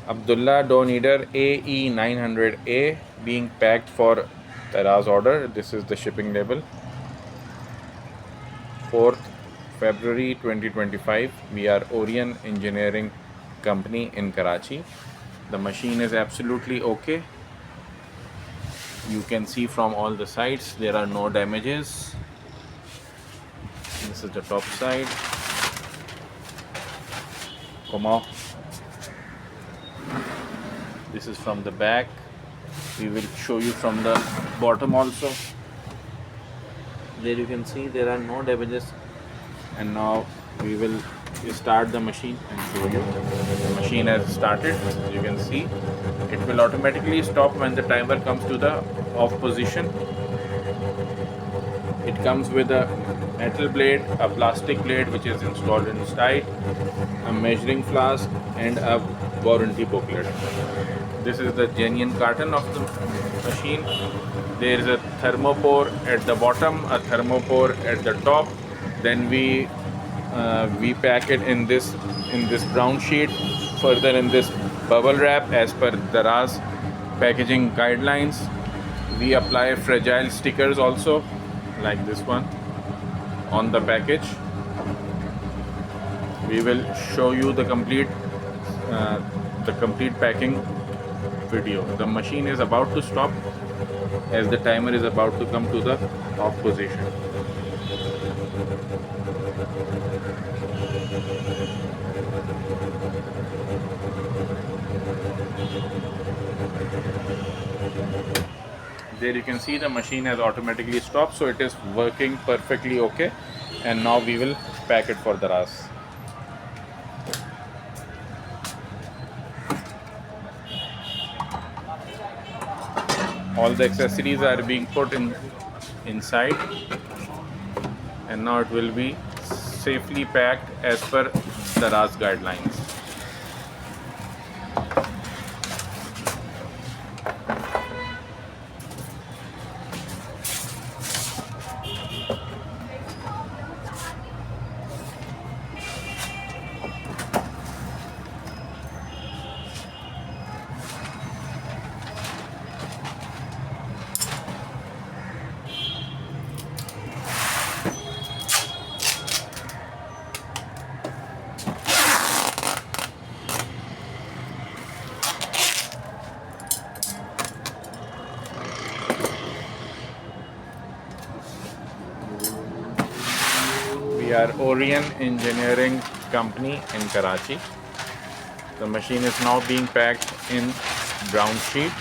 Abdullah Kneader AE900A being packed for Daraz order. This is the shipping label. 4th February 2025. We are Orion Engineering Company in Karachi. The machine is absolutely okay. You can see from all the sides there are no damages. This is the top side. Come on. This is from the back. We will show you from the bottom also. There you can see there are no damages. And now we will start the machine and show you. The machine has started. As you can see, it will automatically stop when the timer comes to the off position. It comes with a metal blade, a plastic blade which is installed inside, a measuring flask and a warranty booklet. This is the genuine carton of the machine. There is a thermopore at the bottom, a thermopore at the top. Then we pack it in this brown sheet, further in this bubble wrap as per Daraz packaging guidelines. We apply fragile stickers also, like this one, on the package. We will show you the complete packing video. The machine is about to stop as the timer is about to come to the off position. There you can see the machine has automatically stopped, so it is working perfectly okay. And now we will pack it for Daraz. All the accessories are being put inside, and now it will be safely packed as per Daraz guidelines. We are Orion Engineering Company in Karachi. The machine is now being packed in brown sheet.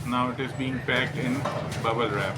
Now it is being packed in bubble wrap.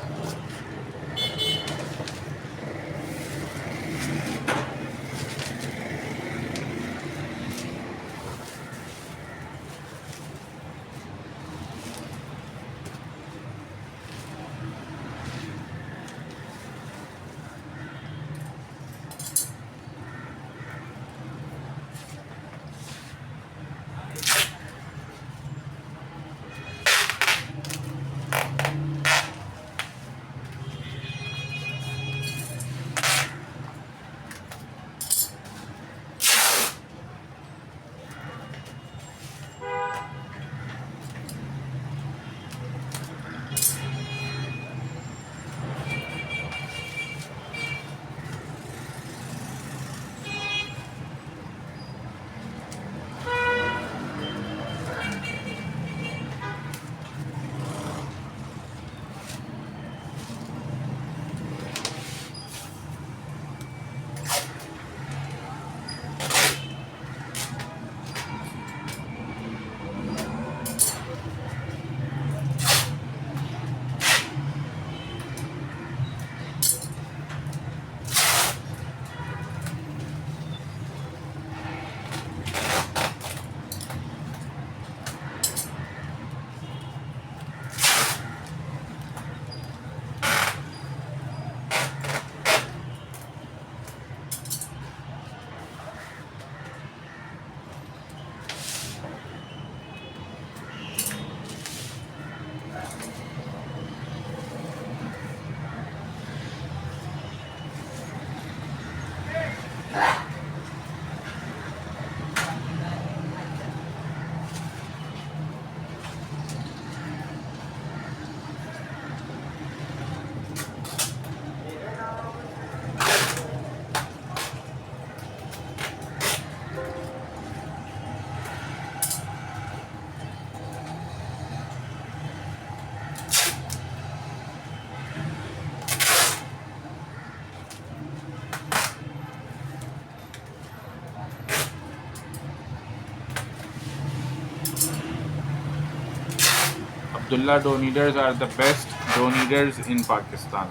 Abdullah dough kneaders are the best dough kneaders in Pakistan.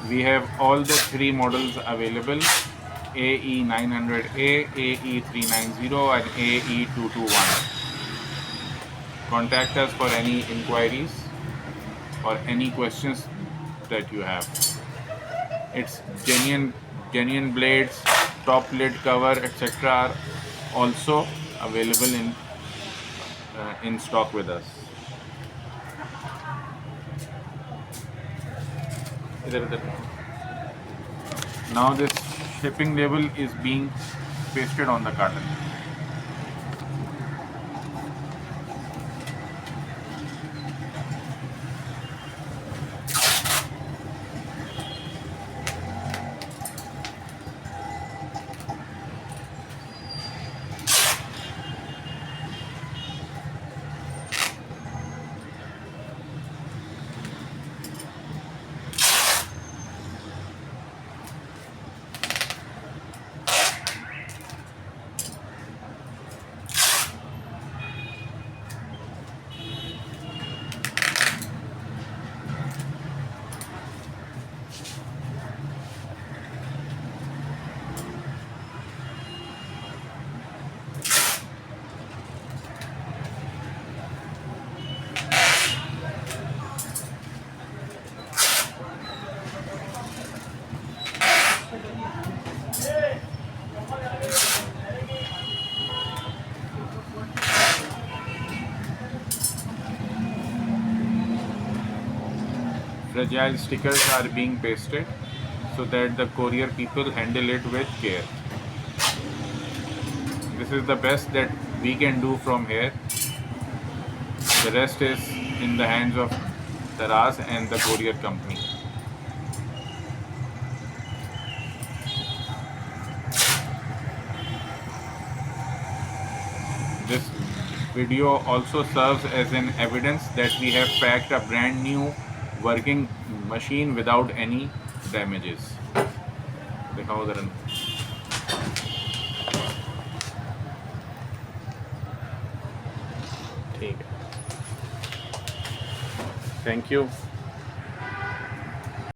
We have all the three models available: AE900A, AE390 and AE221. Contact us for any inquiries or any questions that you have. It's genuine blades, top lid cover, etc. are also available in stock with us. Now this shipping label is being pasted on the carton. Fragile stickers are being pasted so that the courier people handle it with care. This is the best that we can do from here. The rest is in the hands of Daraz and the courier company. This video also serves as an evidence that we have packed a brand new working machine without any damages. दिखाओ जरा. ठीक है. Thank you.